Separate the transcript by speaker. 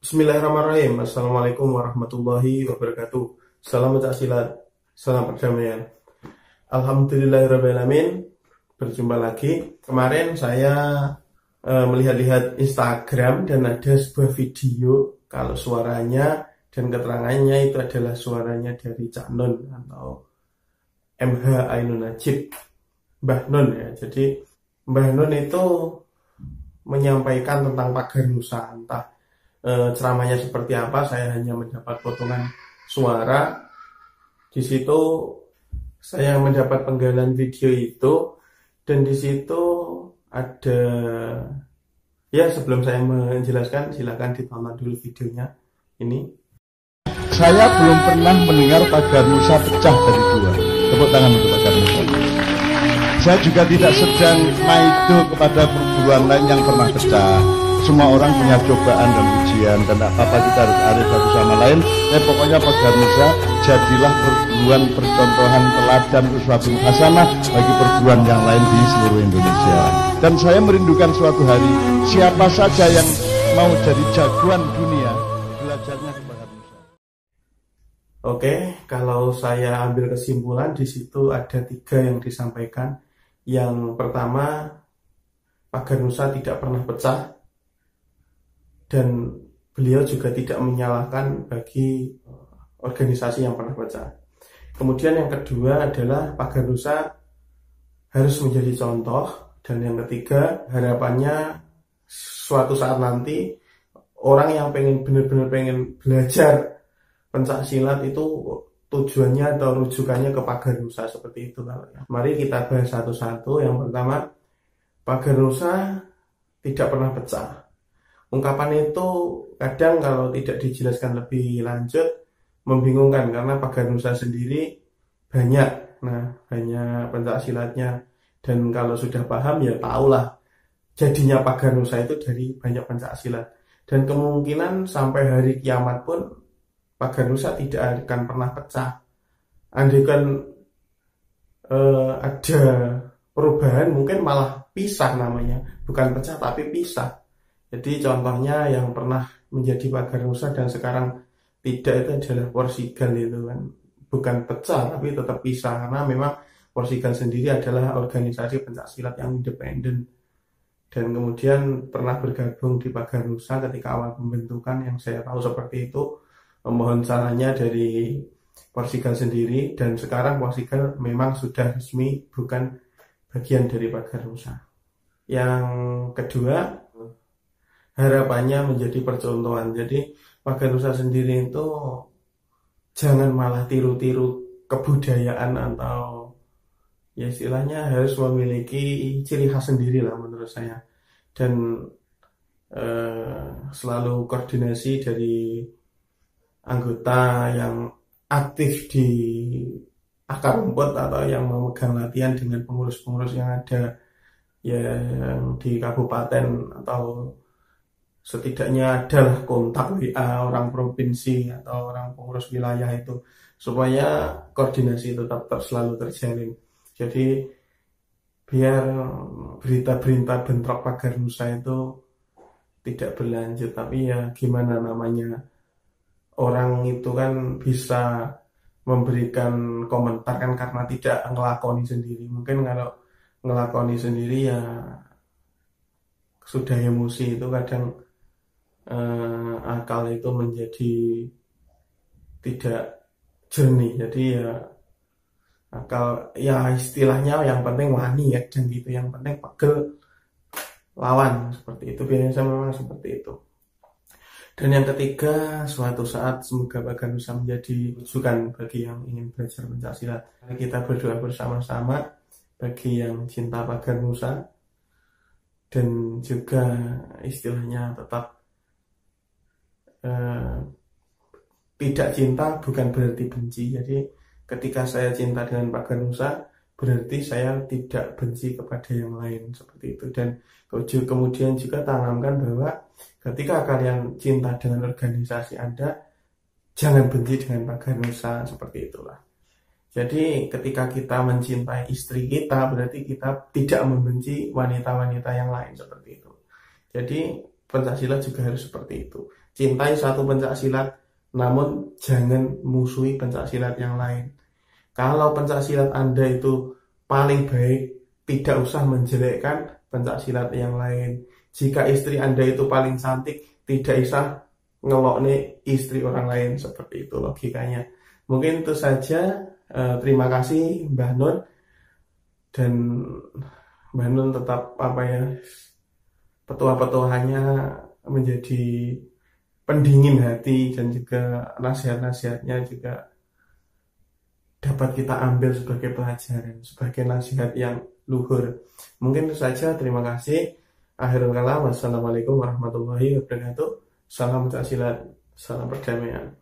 Speaker 1: Bismillahirrahmanirrahim. Assalamualaikum warahmatullahi wabarakatuh. Salam pencaksilat, salam perdamaian. Alhamdulillahirrahmanirrahim. Berjumpa lagi. Kemarin saya melihat-lihat Instagram dan ada sebuah video kalau suaranya dan keterangannya itu adalah suaranya dari Cak Nun atau MH Ainun Najib, Mbah Nun ya. Jadi Mbah Nun itu menyampaikan tentang pagar nusa, entah ceramahnya seperti apa, saya hanya mendapat potongan suara. Di situ saya mendapat penggalan video itu, dan di situ ada, ya sebelum saya menjelaskan silakan ditonton dulu videonya ini.
Speaker 2: Saya belum pernah mendengar pagar nusa pecah dari dua. Tepuk tangan untuk pagar nusa. Saya juga tidak sedang maido kepada perguruan lain yang pernah pecah. Semua orang punya cobaan dan ujian, dan tak apa-apa kita harus arif satu sama lain. Pokoknya pagar nusa jadilah perguruan percontohan teladan uswatun hasanah bagi perguruan yang lain di seluruh Indonesia. Dan saya merindukan suatu hari siapa saja yang mau jadi jagoan dunia, belajarnya ke pagar nusa.
Speaker 1: Oke, kalau saya ambil kesimpulan di situ ada 3 yang disampaikan. Yang pertama, pagar nusa tidak pernah pecah, dan beliau juga tidak menyalahkan bagi organisasi yang pernah pecah. Kemudian yang kedua adalah pagar nusa harus menjadi contoh, dan yang ketiga harapannya suatu saat nanti orang yang benar-benar pengen belajar pencak silat itu tujuannya atau rujukannya ke pagar nusa seperti itu. Mari kita bahas satu-satu. Yang pertama, pagar nusa tidak pernah pecah. Ungkapan itu kadang kalau tidak dijelaskan lebih lanjut membingungkan, karena pagar nusa sendiri banyak. Banyak pencak silatnya, dan kalau sudah paham ya tahulah jadinya pagar nusa itu dari banyak pencak silat. Dan kemungkinan sampai hari kiamat pun pagar nusa tidak akan pernah pecah. Andaikan ada perubahan mungkin malah pisah namanya, bukan pecah tapi pisah. Jadi contohnya yang pernah menjadi pagar nusa dan sekarang tidak, itu adalah Porsigal itu kan. Bukan pecah tapi tetap pisah, karena memang Porsigal sendiri adalah organisasi pencak silat yang independen. Dan kemudian pernah bergabung di pagar nusa ketika awal pembentukan, yang saya tahu seperti itu. Memohon sarannya dari Porsigal sendiri, dan sekarang Porsigal memang sudah resmi bukan bagian dari pagar nusa. Yang kedua, harapannya menjadi percontohan. Jadi pagar nusa sendiri itu jangan malah tiru-tiru kebudayaan, atau ya istilahnya harus memiliki ciri khas sendiri lah menurut saya. Dan selalu koordinasi dari anggota yang aktif di akar rumput atau yang memegang latihan dengan pengurus-pengurus yang ada yang di kabupaten, atau setidaknya adalah kontak WA orang provinsi atau orang pengurus wilayah itu, supaya koordinasi itu tetap selalu terjalin. Jadi biar berita-berita bentrok pagar nusa itu tidak berlanjut. Tapi ya gimana namanya, orang itu kan bisa memberikan komentar kan karena tidak ngelakoni sendiri. Mungkin kalau ngelakoni sendiri ya sudah emosi, itu kadang akal itu menjadi tidak jernih. Jadi ya akal, ya istilahnya yang penting wani ya, dan gitu, yang penting pegel lawan, seperti itu biasanya memang seperti itu. Dan yang ketiga, suatu saat semoga pagar nusa menjadi rujukan bagi yang ingin belajar pencak silat. Kita berdoa bersama-sama bagi yang cinta pagar nusa, dan juga istilahnya tetap tidak cinta bukan berarti benci. Jadi ketika saya cinta dengan pagar nusa, berarti saya tidak benci kepada yang lain, seperti itu. Dan kemudian juga tanamkan bahwa ketika kalian cinta dengan organisasi Anda, jangan benci dengan pagar nusa, seperti itulah. Jadi ketika kita mencintai istri kita, berarti kita tidak membenci wanita-wanita yang lain, seperti itu. Jadi pencaksilat juga harus seperti itu. Cintai satu pencaksilat, namun jangan musuhi pencaksilat yang lain. Kalau pencaksilat Anda itu paling baik, tidak usah menjelekkan pencaksilat yang lain. Jika istri Anda itu paling cantik, tidak usah ngelokne istri orang lain, seperti itu logikanya. Mungkin itu saja. Terima kasih Mbah Nun, dan Mbah Nun tetap petua-petuahannya menjadi pendingin hati, dan juga nasihat-nasihatnya juga dapat kita ambil sebagai pelajaran, sebagai nasihat yang luhur. Mungkin itu saja. Terima kasih. Akhirul kalam, wassalamualaikum warahmatullahi wabarakatuh. Salam pencaksilat, salam perdamaian.